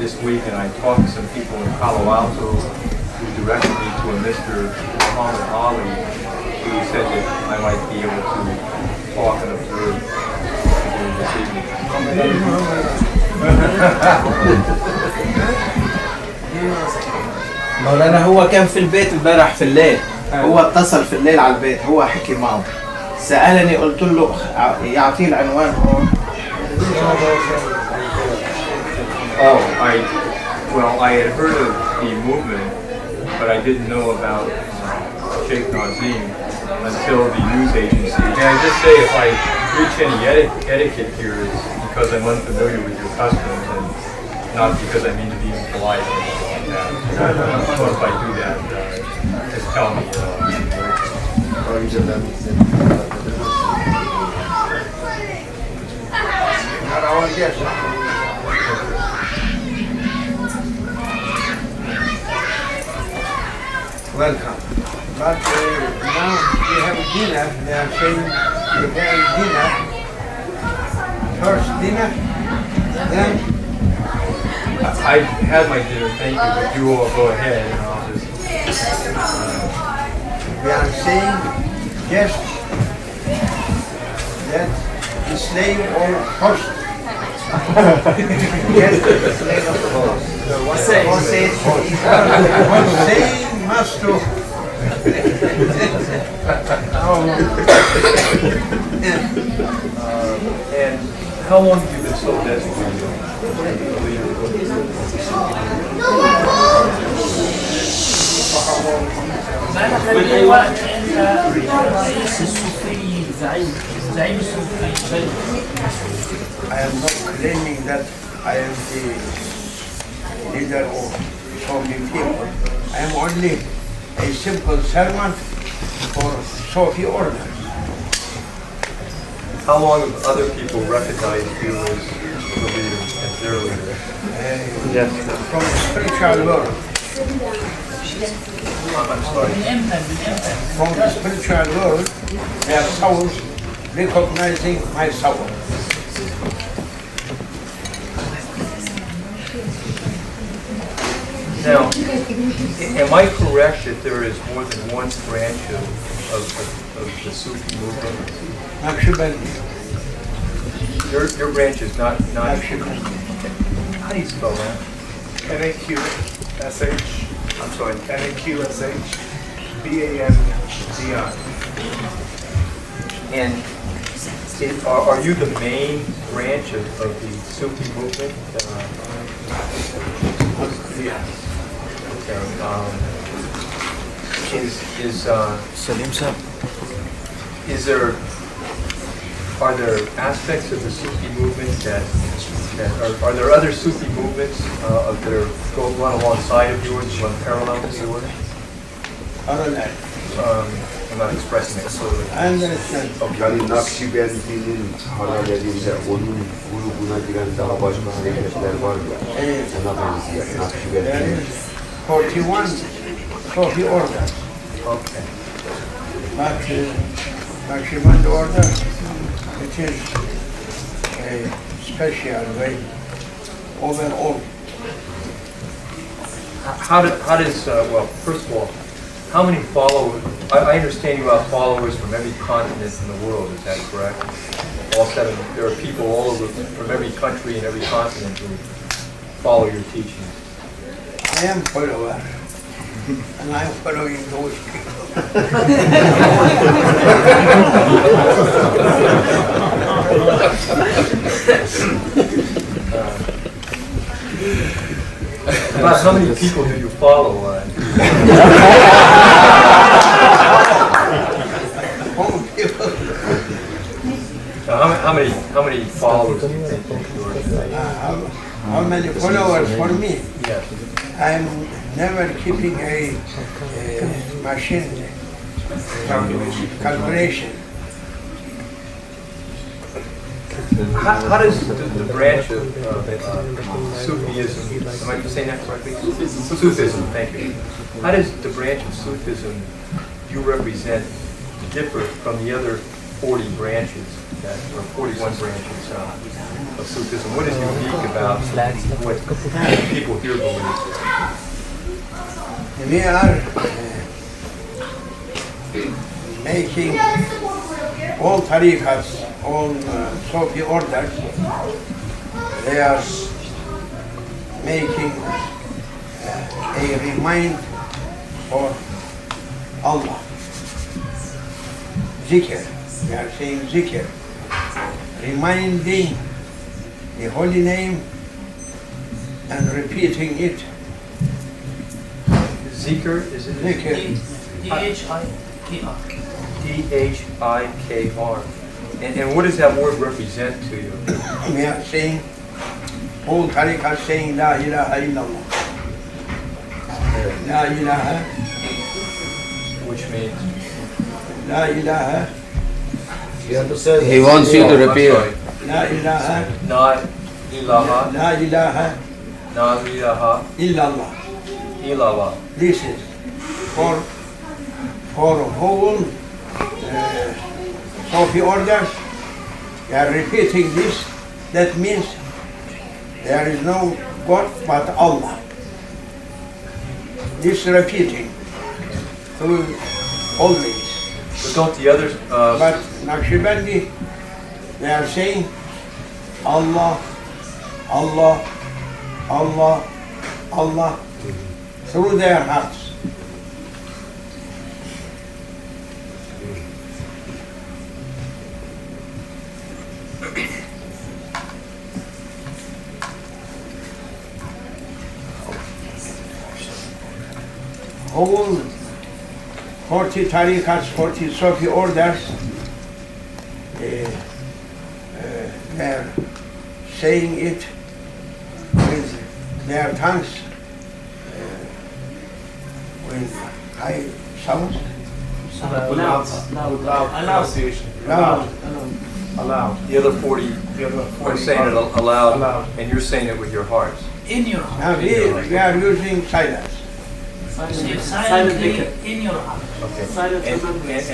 this week, and I talked to some people in Palo Alto who directed me to a Mr. Muhammad Ali, who said that I might be able to talk and observe during this evening. مولانا هو كان في البيت امبارح في الليل، هو اتصل في الليل على البيت، هو حكي معه، سألني قلت له يعطيه العنوان هون. Oh, I had heard of the movement, but I didn't know about Shaykh Nazim until the news agency. May I just say, if I breach any etiquette here, is because I'm unfamiliar with your customs and not because I mean to be impolite or anything like that. So if I do that, just tell me. Welcome. But now we have dinner. They are saying preparing dinner. First dinner, then I had my dinner, thank you, but you all go ahead and I'll just... we are saying guest that the slave or host. Guest the slave of the host. What's it? What's saying must do. And how long have you been so designated? I am not claiming that I am the leader of so many people. I am only a simple servant for Sufi order. How long have other people recognized you as the leader, as their leader? Yes. From the spiritual world. I'm sorry. From the spiritual world, their souls recognizing my soul. Now, am I correct that there is more than one branch of the Sufi movement? Naqshbandi. Your branch is not... Naqshbandi. How do you spell that? N-A-Q-S-H. I'm sorry. N-A-Q-S-H. B-A-N-D-I. And are you the main branch of the Sufi movement? Yeah. Okay. Are there aspects of the Sufi movement that are there other Sufi movements that are going run alongside of yours, run parallel to yours? I'm not expressing it clearly. I understand. Yani Nakşibendi'nin paralelinde onun grubuna giren daha başka hareketler var ya. Ona benziyor Nakşibendi. There is 41 Sufi orders. Okay. But Naqshbandi order, it is a special way overall. How does well, first of all, how many followers? I understand you have followers from every continent in the world. Is that correct? All seven. There are people all over from every country and every continent who follow your teachings. I am follower, and I am following those people. About how many people do you follow? How many followers do you think How many followers for me? Yes. I'm never keeping a machine calculation. How does the branch of Sufism, am I saying that correctly? Sufism, thank you. How does the branch of Sufism you represent differ from the other 40 branches? that there are 41 branches of Sufism. What is unique about what people here believe? We are making all tariqats, all Sufi orders, they are making a remind for Allah. Zikr, they are saying zikr, reminding the holy name and repeating it. Zikr, is it? Zikr. D-H-I-K-R. D-H-I-K-R. And what does that word represent to you? We are saying, all tariqat saying La ilaha illallah. La ilaha, Which means? La ilaha, He wants you to repeat. La ilaha, Na ilaha, La ilaha na ilaha, illallah. illallah. This is for whole Sufi orders. They are repeating this. That means there is no God but Allah. This repeating through always. But don't the others, But Naqshbandi, they are saying Allah, Allah, Allah, Allah through their hearts. Whole 40 tariqats, 40 Sufi orders, they're saying it with their tongues, with high sounds, Loud pronunciation. loud. Aloud. the other 40 The other are 40 saying it aloud, Aloud. and you're saying it with your hearts. In your heart. Now we are using silence. Silently in your heart. Okay. Silent And remembrance.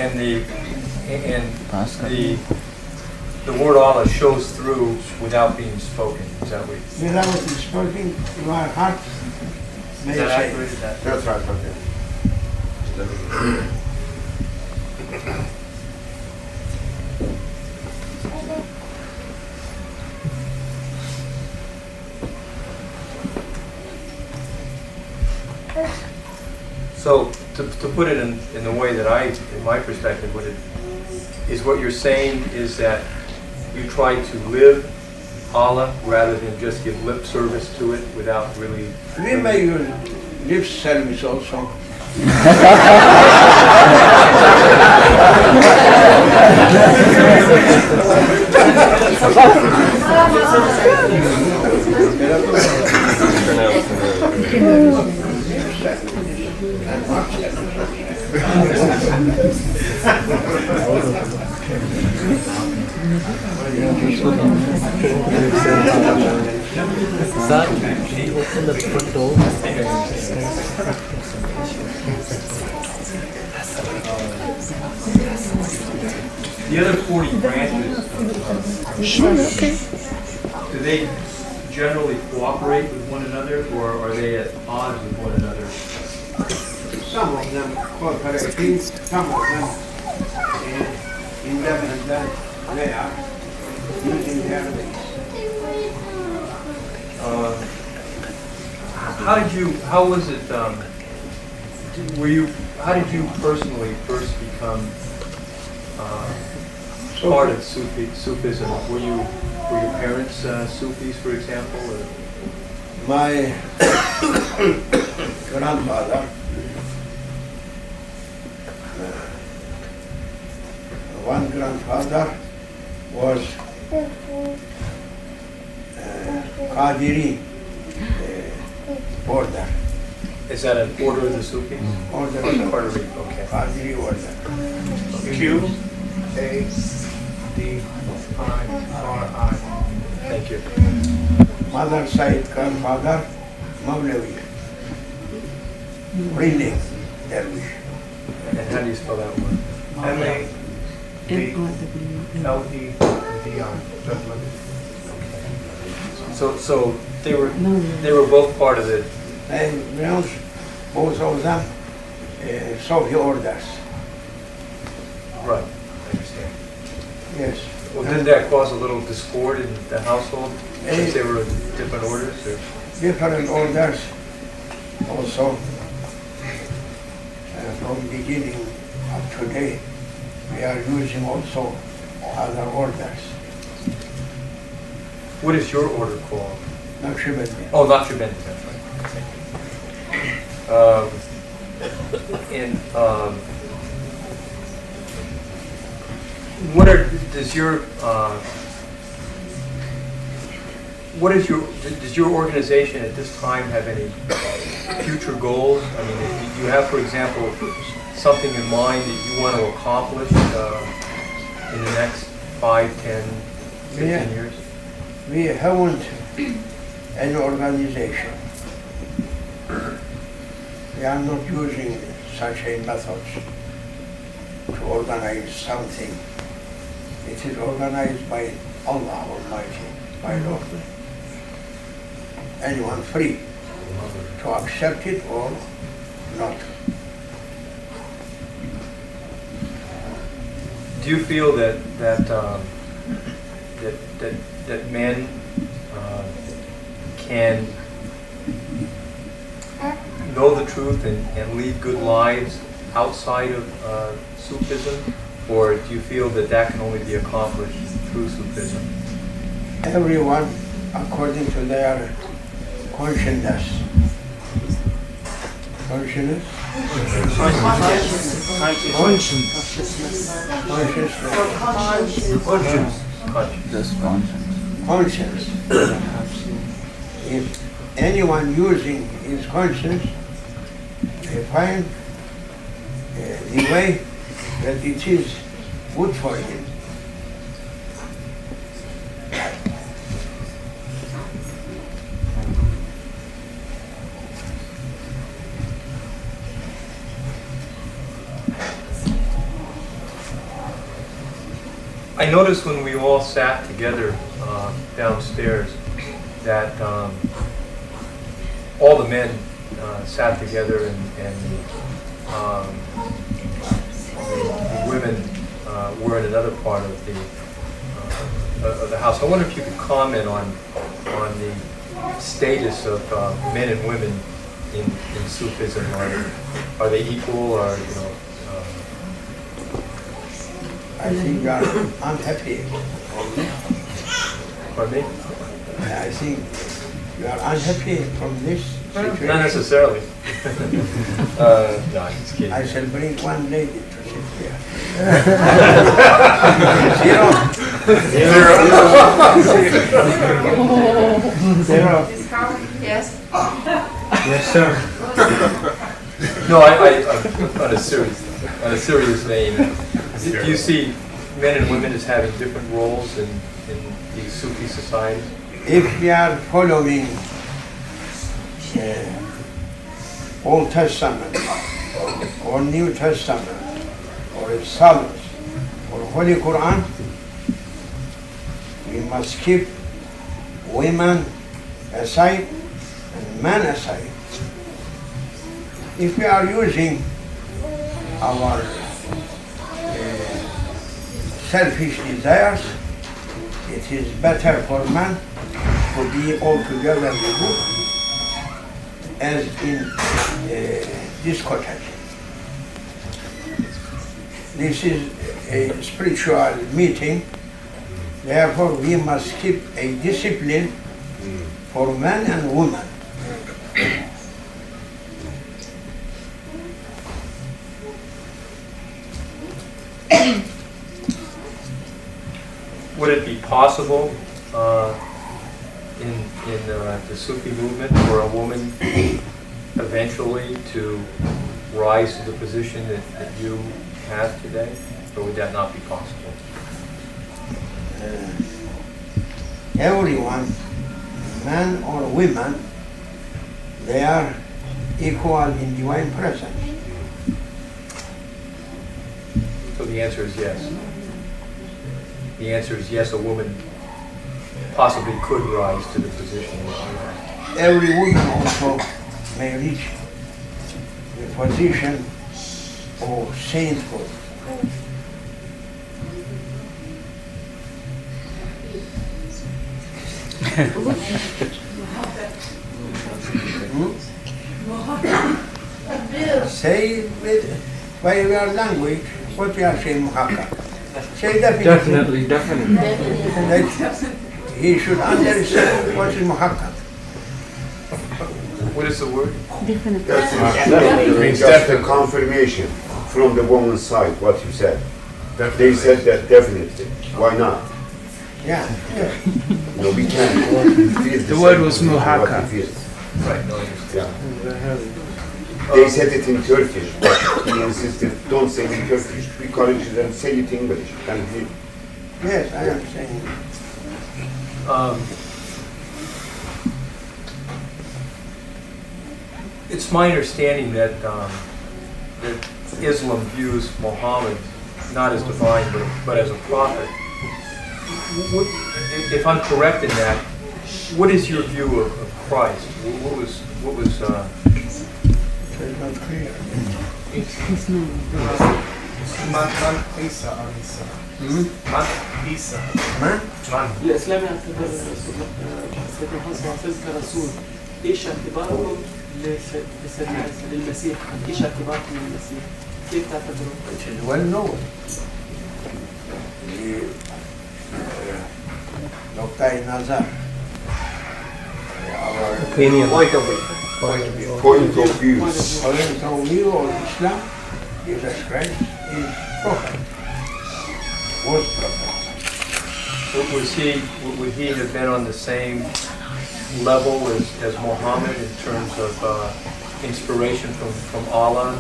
the word Allah shows through without being spoken. Is that what? Without speaking, your heart may Is that say. accurate? Is that- That's right, okay. So to put it in the way that in my perspective, what you're saying is that you try to live Allah rather than just give lip service to it without really. We may use lip service also. The other 40 branches, do they generally cooperate with one another, or are they at odds with one another? Some of them cooperating, some of them independent. They are using their ways. How did you personally first become part of Sufism? Were your parents Sufis, for example? Or? My grandfather, one grandfather was Qadiri order. Is that an order of the Sufis? Order Part of of it, okay. Qadiri order. Q-A-D-I-R-I. Thank you. Mother side grandfather, Mawlawi. Real name, Dervish. And how do you spell that word? M-A. L-E-D-I. So they were both part of it. And both of them Sufi orders. Right, I understand. Yes. Well, didn't that cause a little discord in the household since they were different orders? Or? Different orders also. From beginning up today, we are using also other orders. What is your order called? Naqshbandi. Oh, Naqshbandi, that's right. Does your organization at this time have any future goals? I mean, if you have, for example, something in mind that you want to accomplish in the next 5, 10, 15 years? We haven't an organization. We are not using such a method to organize something. It is organized by Allah Almighty, by Lord. Anyone free to accept it or not. Do you feel that men can know the truth and lead good lives outside of Sufism, or do you feel that can only be accomplished through Sufism? Everyone according to their consciousness. Consciousness? Conscience. If anyone using his conscience, they find the way that it is good for him. I noticed when we all sat together downstairs that all the men sat together and the women were in another part of the house. I wonder if you could comment on the status of men and women in Sufism. Are they equal, or I think you are unhappy. Pardon me? I think you are unhappy from this situation. Not necessarily. No, I'm just kidding. I shall bring one lady to sit here. Zero. Yes. Yes, sir. No, I on a serious vein. Do you see men and women as having different roles in these Sufi societies? If we are following Old Testament or New Testament or Psalms or Holy Quran, we must keep women aside and men aside. If we are using our selfish desires, it is better for man to be all together with women, as in discotheque. This is a spiritual meeting, therefore we must keep a discipline for men and women. Would it be possible in the Sufi movement for a woman eventually to rise to the position that you have today, or would that not be possible? Everyone, man or women, they are equal in divine presence. So the answer is yes. the answer is yes, a woman possibly could rise to the position of Imam. Every woman also may reach the position of sainthood. Say with, by your language what you are saying, muhakkak. Say definitely. Definitely. That he should understand what is muhakkak. What is the word? That's just a confirmation from the woman's side, what you said. They said that definitely. Why not? Yeah. No, we can't feel The word same was what muhakka. we feel. Right, no, I understand. Yeah. They said it in Turkish, but he insisted, don't say it in Turkish, encourage them, say it in English. And he, Yes, I am saying. It's my understanding that that Islam views Muhammad not as divine, but as a prophet. If I'm correct in that, what is your view of Christ? What was It's not clear. Man Isa alayhi salam. Man Isa. Man? Man. الإسلام يعتبر سيدنا محمد صلى الله عليه وسلم كرسول. إيش اعتباركم لسيدنا عيسى للمسيح؟ إيش اعتباركم للمسيح؟ كيف تعتبروه؟ It is well known. Dr. Nazar, our Opinion. point of view. point of view of Islam, Jesus Christ is prophet. Was prophet. would he have been on the same level as Muhammad in terms of inspiration from Allah?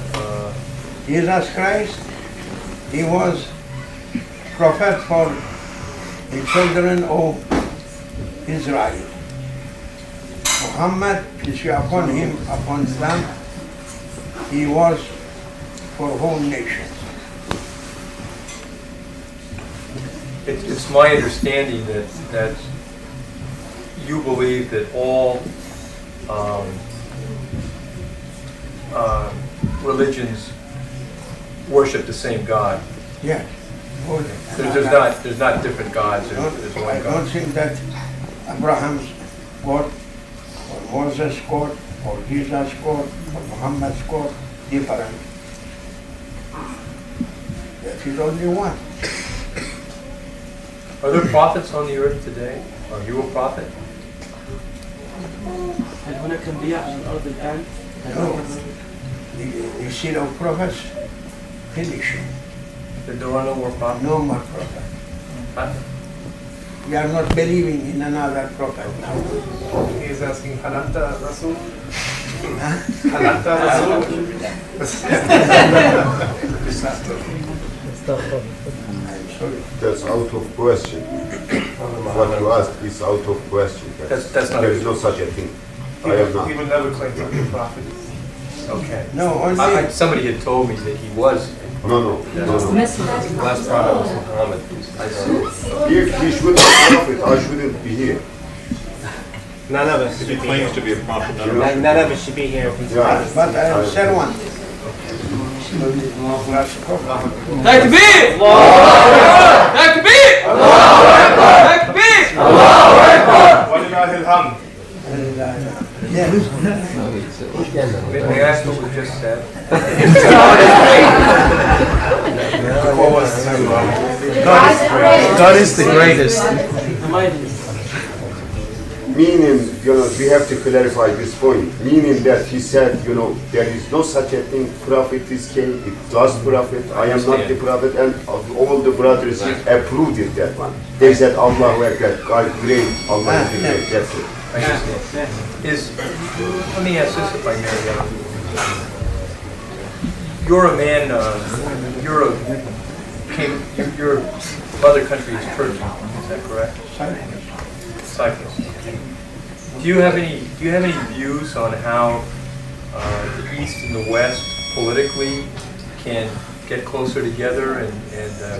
Jesus Christ, he was prophet for the children of Israel. Muhammad, peace be upon him, upon Islam, he was for whole nations. It's my understanding that you believe that all religions worship the same God. Yes. There's not different gods. There's I one don't God. think that Abraham's God, or Moses' God, or Jesus' God, or Muhammad's God different. That is only one. Are there prophets on the earth today? Are you a prophet? هل هناك أنبياء على الأرض الآن؟ No. The seed of prophets finished. There are no more prophets? No more prophet. Huh? We are not believing in another prophet now. He is asking, Halanta Rasul? Huh? Halanta Rasul? I'm sorry. That's out of question. What you asked is out of question. That's not- There is no such a thing. I am not. He will never claim to be a prophet. Okay. No, only Somebody had told me that he was. No. Last prophet was Muhammad. I see. If he should be a prophet, I shouldn't be here. None of us should be claims to be a prophet. Yeah. None of us should be here if he's Yeah. but I am servant. تكبير! تكبير! تكبير! وَلِلَّهِ الْحَمْدُ. Yes. May I ask what was just said? God is the greatest. Meaning, we have to clarify this point. Meaning that he said, there is no such a thing. Prophet is king, it's last prophet. I am not the prophet, and all the brothers approved it, that one. They said, Allahu Akbar, God great, Allah is the great. That's it. I understand. Let me ask this if I may. You're a man, your mother country is Turkey, is that correct? Cyprus. Do you have any views on how the East and the West politically can get closer together and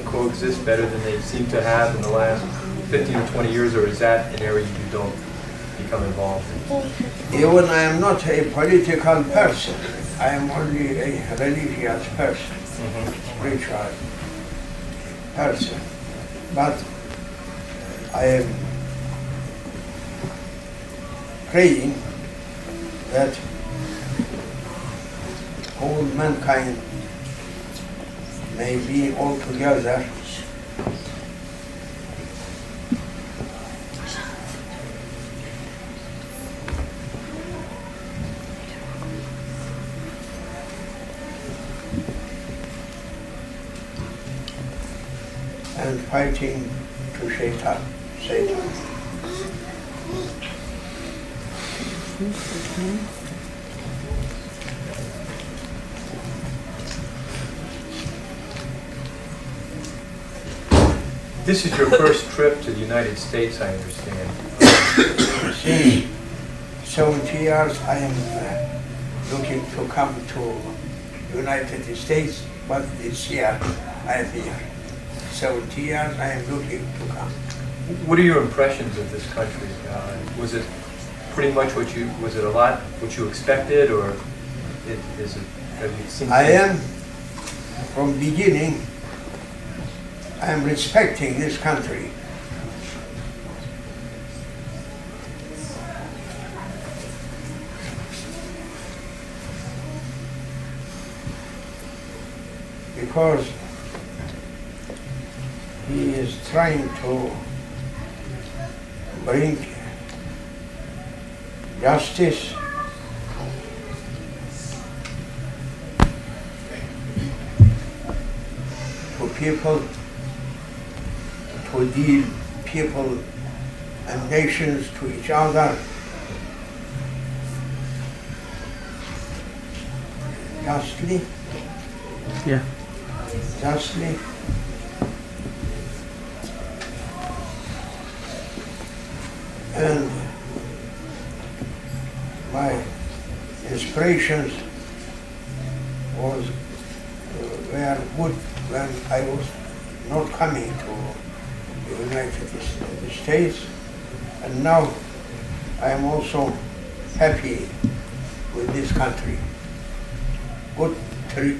coexist better than they seem to have in the last 15 or 20 years, or is that an area you don't become involved in? Even I am not a political person. I am only a religious person, spiritual person. But I am praying that all mankind may be all together and fighting to Satan. This is your first trip to the United States, I understand. Since 70 years I am looking to come to United States, but this year I am here. 70 years I am looking to come. What are your impressions of this country? Was it pretty much was it a lot what you expected, or have you seen? I am, from beginning, I am respecting this country. Because he is trying to bring justice to people, to deal people and nations to each other justly. Yeah. Justly. And my inspirations were good when I was not coming to the United States, and now I am also happy with this country. Good trip.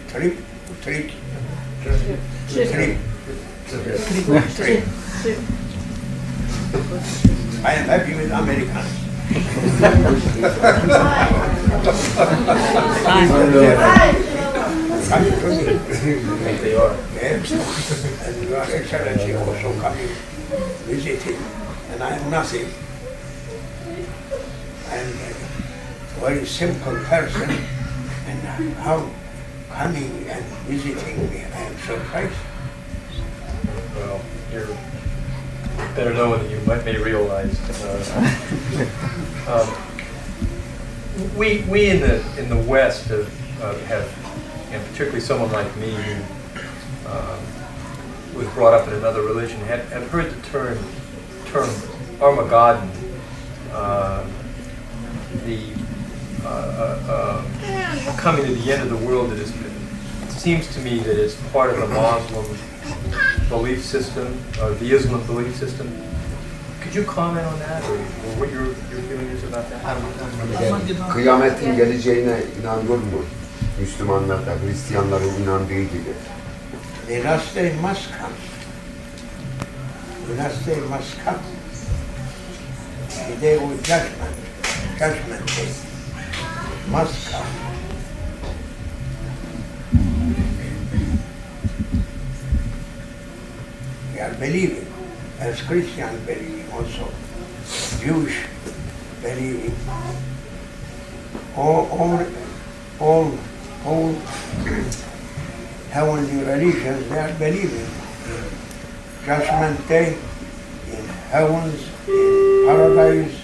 I am happy with Americans. Coming to me. They are. Yes. And Your Excellency also coming, visiting, and I am nothing. I am a very simple person, and how coming and visiting me, I am surprised. Well, you're better known than you may realize. We in the West have, and particularly someone like me who was brought up in another religion, have heard the term Armageddon, coming to the end of the world. That is, it seems to me that it's part of the Muslim belief system, or the Islam belief system. Could you comment on that, or what your feeling is about that? Kıyametin geleceğine inanıyor mu? Müslümanlar da Hristiyanların inandığı gibi. The last day must come. The last day must come. The day of judgment day must come. We are believing, as Christians believing also, Jewish believing, all heavenly religions, they are believing in judgment day, in heavens, in paradise,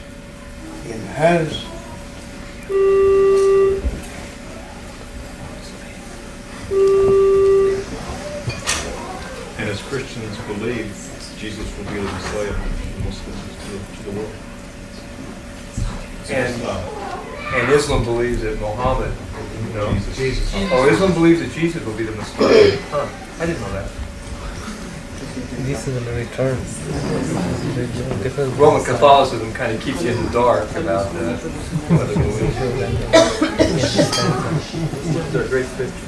in hells. And as Christians believe, Jesus will be the Messiah for Muslims to the world. And Islam believes that Muhammad will No, Jesus. Oh, Islam believes that Jesus will be the Messiah. Huh. I didn't know that. Jesus will return. Different Roman Catholicism kind of keeps you in the dark about whether it will. They're great Christians.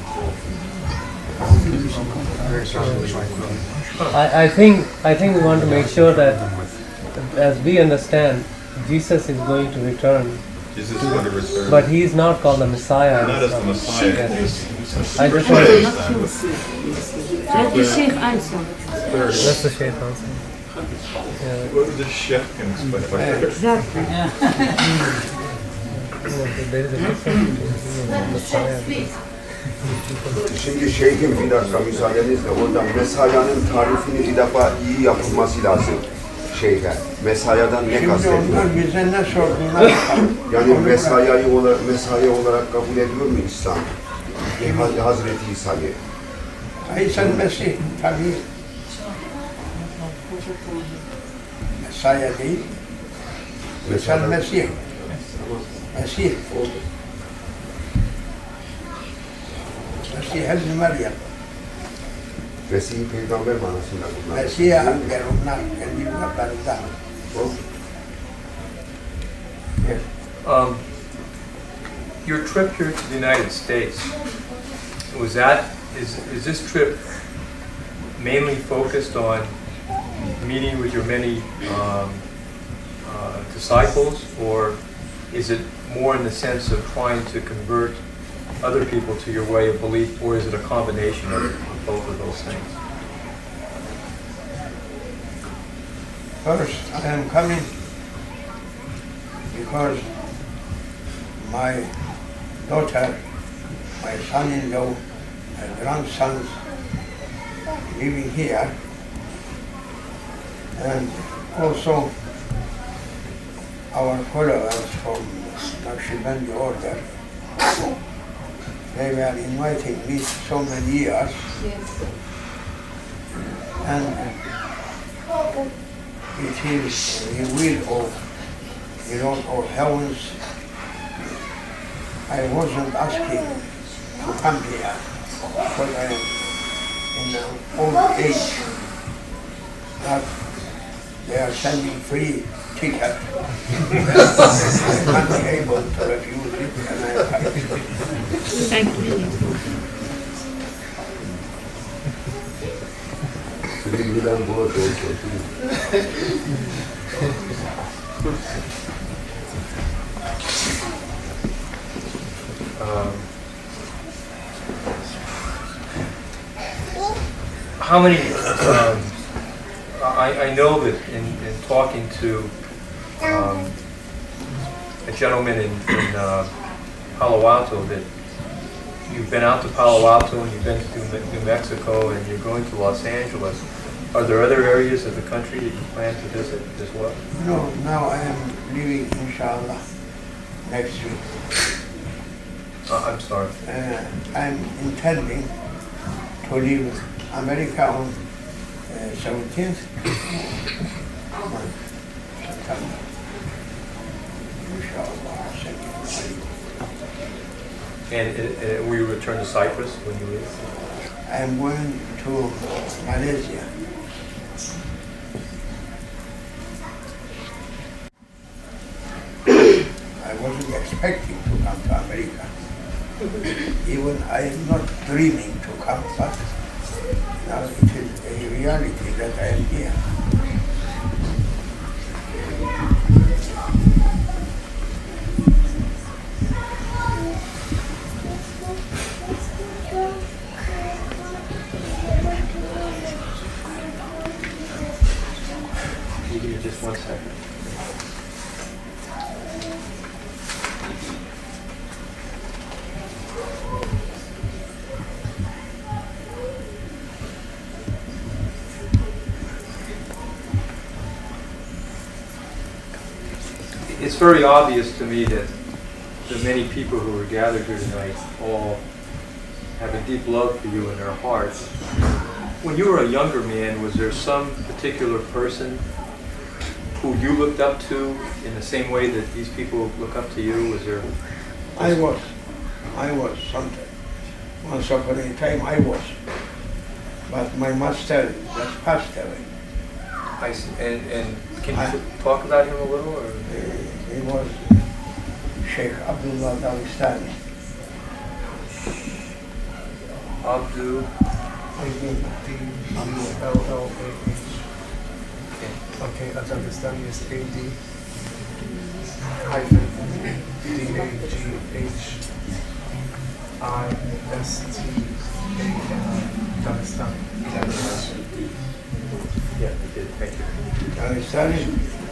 I think we want to make sure that, as we understand, Jesus is going to return. Jesus is going to return. But he is not called the Messiah. Not as the Messiah. Yes. I just want to. Let the Sheikh answer. That's the Shaykh answer. Yeah. What the Sheikh can explain. Exactly. There is a difference between Messiah. Şimdi Şeyh'in bir dakika müsaadenizle oradan Mesaya'nın tarifini bir defa iyi yapılması lazım Şeyh'e. Mesaya'dan ne Şimdi kastediyor? onlar bize ne sordular? Yani Mesaya olarak kabul ediyor mu İslam? Hazreti İsa'yı. İsa Mesih tabii. Mesaya değil. İsa Mesih. Mesih. Mesih Hazreti Meryem. Mesih'i peygamber manasında kullanıyor. Mesih'e onlar kendi yollarından. Your trip here to the United States, is this trip mainly focused on meeting with your many disciples, or is it more in the sense of trying to convert other people to your way of belief, or is it a combination of both of those things? First, I am coming because my daughter, my son-in-law, my grandsons living here, and also our followers from Naqshbandi order. They were inviting me so many years, and it is the will of the Lord of Heavens. I wasn't asking to come here because I am in an old age, but they are sending free ticket. I can't be able to refuse it, and I am coming. Thank you. How many? I know that in talking to a gentleman in Palo Alto, that you've been out to Palo Alto and you've been to New Mexico and you're going to Los Angeles. Are there other areas of the country that you plan to visit as well? No, now I am leaving, inshallah, next week. I'm sorry. I'm intending to leave America on 17th September. Inshallah. And will you return to Cyprus when you leave? I am going to Malaysia. I wasn't expecting to come to America. Even I am not dreaming to come, but now it is a reality that I am here. Can you give me just 1 second? It's very obvious to me that the many people who are gathered here tonight all have a deep love for you in their hearts. When you were a younger man, was there some particular person who you looked up to in the same way that these people look up to you? Was there? I was. I was sometimes. Once upon a time I was. But my master just passed away. I see. And can you talk about him a little? Or? He was Sheikh Abdullah Dawistani. Abdul. A-D-D-U-L-L-A-H. Okay, Dagestani is A-D hyphen D-A-G-H-I-S-T-A-N Dagestani. Yeah, you did. Thank you. Dawistani,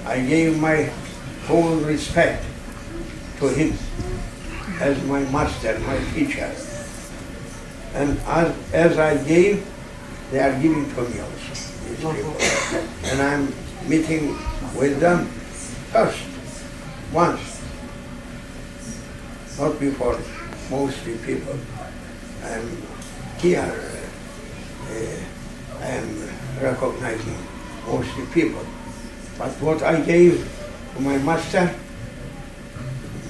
I gave my full respect to him as my master, my teacher. And as I gave, they are giving to me also, these people. And I'm meeting with them first, once, not before mostly people. I'm here, I'm recognizing mostly people. But what I gave to my master,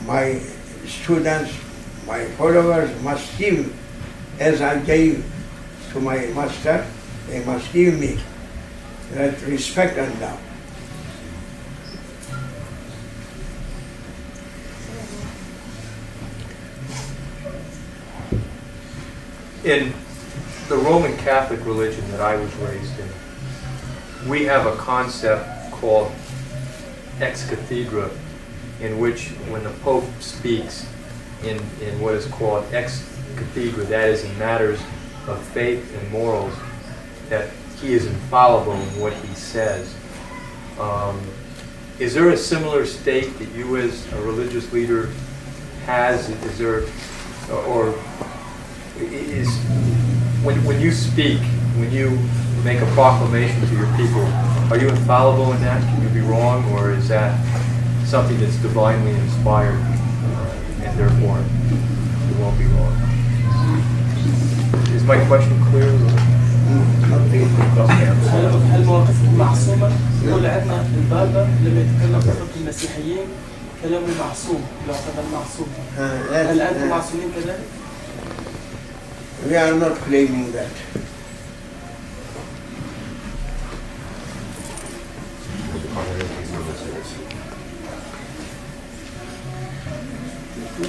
my students, my followers must give as I gave to my master, they must give me that respect and love. In the Roman Catholic religion that I was raised in, we have a concept called ex cathedra, in which when the Pope speaks in what is called ex cathedra, that is in matters of faith and morals, that he is infallible in what he says. Is there a similar state that you as a religious leader has? Is there, or is, when you speak, when you make a proclamation to your people, are you infallible in that? Can you be wrong, or is that something that's divinely inspired and therefore you won't be wrong? Is my question clear? هل مواقفكم معصومة؟ يقول عندنا البابا لما يتكلم بخطب المسيحيين كلامه معصوم، يعتبر معصوم. هل أنتم معصومين كذلك؟ We are not claiming that.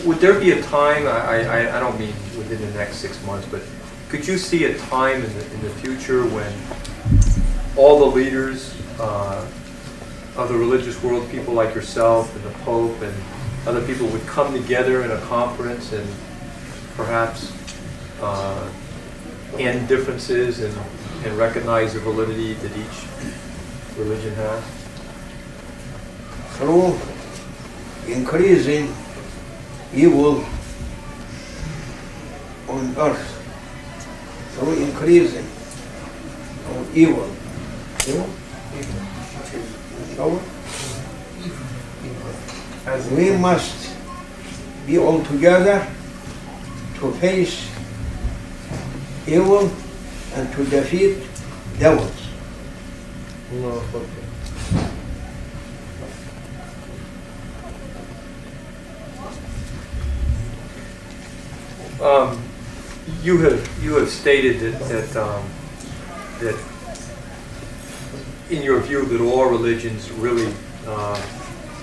Would there be a time, I don't mean within the next 6 months, but could you see a time in the future when all the leaders of the religious world, people like yourself and the Pope and other people, would come together in a conference and perhaps end differences and recognize the validity that each religion has? Through increasing evil on earth, through increasing of evil. We must be all together to face evil and to defeat devils. You have stated that in your view that all religions really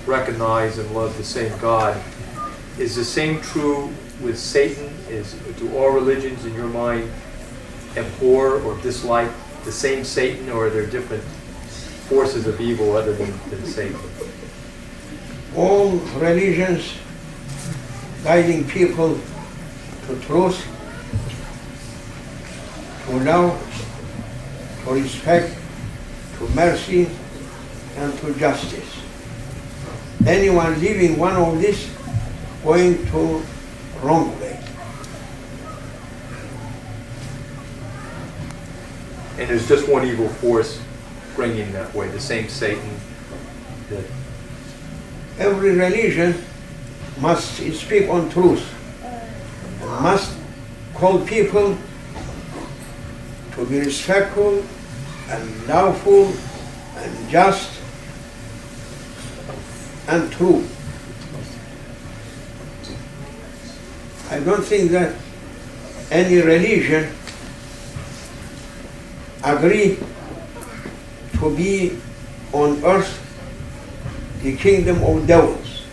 recognize and love the same God. Is the same true with Satan? Do all religions in your mind abhor or dislike the same Satan, or are there different forces of evil other than Satan? All religions guiding people to truth, to love, to respect, to mercy, and to justice. Anyone leaving one of these going to wrong way. And there's just one evil force bringing that way, the same Satan that... Every religion must speak on truth, must call people to be respectful and lawful and just and true. I don't think that any religion agree to be on earth the kingdom of devils.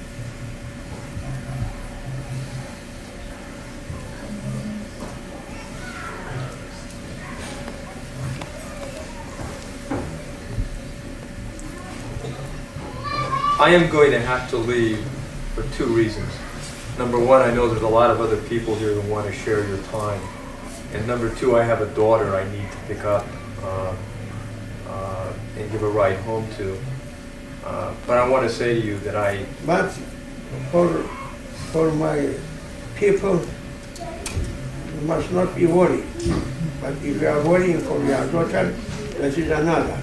I am going to have to leave for two reasons. Number one, I know there's a lot of other people here that want to share your time. And number two, I have a daughter I need to pick up and give a ride home to. But I want to say to you that But for my people, you must not be worried. But if you are worrying for your daughter, that is another.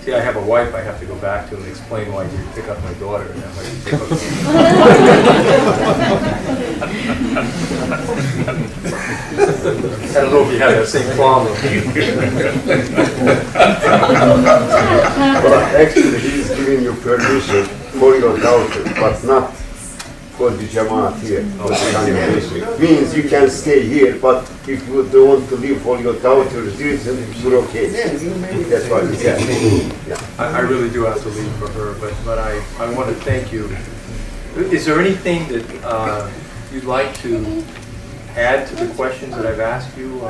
See, I have a wife I have to go back to and explain why you pick up my daughter. And I'm like, pick up I don't know if you have that same problem. But actually, he is giving you permission for your daughter, but not for the Jamaat here, for the congregation. Means you can stay here, but if you don't want to leave for your daughter's reason, you're okay. That's what he said. Yeah. I really do have to leave for her, but I want to thank you. Is there anything that you'd like to add to the questions that I've asked you?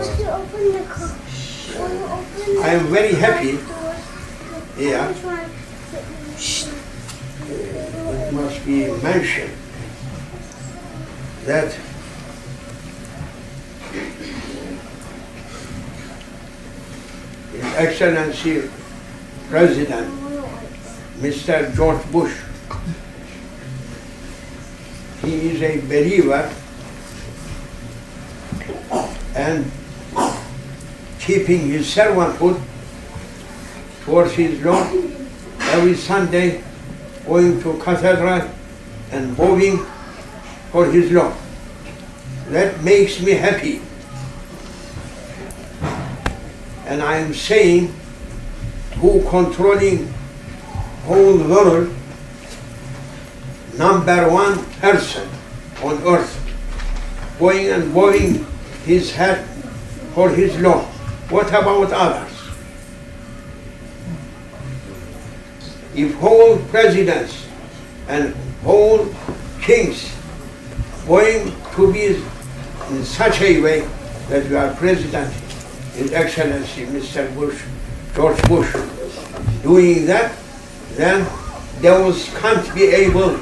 I am very happy here. It must be mentioned that His Excellency President Mr. George Bush, he is a believer and keeping his servanthood towards his Lord, every Sunday going to cathedral and bowing for his Lord. That makes me happy. And I am saying, who controlling whole world, #1 person on earth, going and bowing his head for his Lord. What about others? If whole presidents and whole kings going to be in such a way that you are President, His Excellency Mr. Bush, George Bush, doing that, then devils can't be able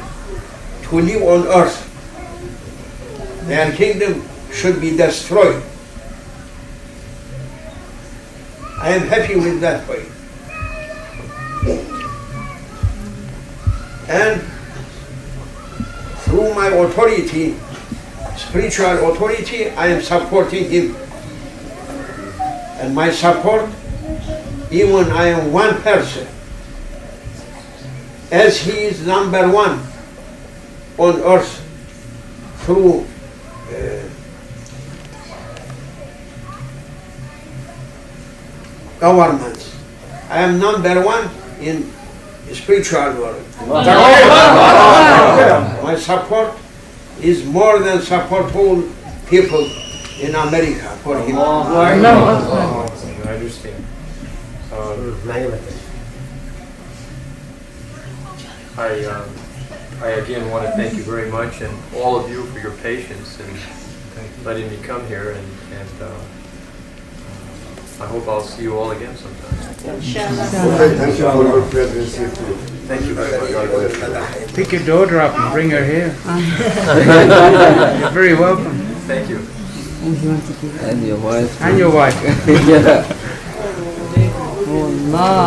to live on earth. Their kingdom should be destroyed. I am happy with that way. And through my authority, spiritual authority, I am supporting him. And my support, even I am one person, as he is #1 on earth through governments. I am #1 in spiritual world. My support is more than support all people in America for him. I understand. I again want to thank you very much, and all of you for your patience and letting me come here, and I hope I'll see you all again sometime. Thank you for your presence here too. Thank you very much. Pick your daughter up and bring her here. You're very welcome. Thank you. And your wife. And your wife. Allah.